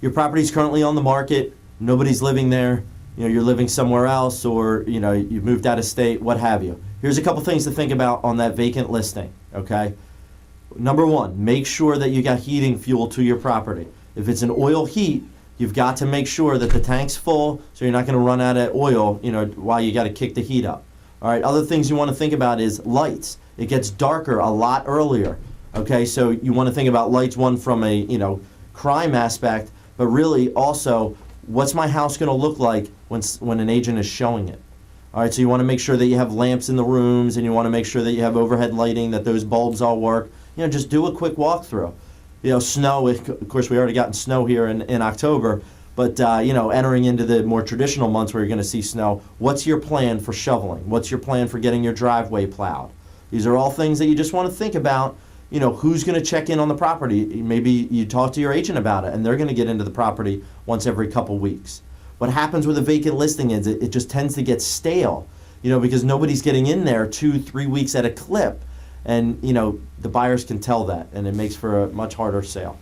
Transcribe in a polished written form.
your property's currently on the market, nobody's living there, you're living somewhere else, or you moved out of state, what have you. Here's a couple things to think about on that vacant listing, okay? Number one, make sure that you got heating fuel to your property. If it's an oil heat, you've got to make sure that the tank's full so you're not going to run out of oil, while you got to kick the heat up. All right, other things you want to think about is lights. It gets darker a lot earlier, okay? So you want to think about lights, one from a, crime aspect, but really also, what's my house going to look like when an agent is showing it? All right, so you want to make sure that you have lamps in the rooms, and you want to make sure that you have overhead lighting, that those bulbs all work. Just do a quick walkthrough. Snow, of course, we already gotten snow here in October, but, entering into the more traditional months where you're going to see snow, what's your plan for shoveling? What's your plan for getting your driveway plowed? These are all things that you just want to think about. Who's going to check in on the property? Maybe you talk to your agent about it, and they're going to get into the property once every couple weeks. What happens with a vacant listing is it just tends to get stale, because nobody's getting in there 2-3 weeks at a clip. And, the buyers can tell that, and it makes for a much harder sale.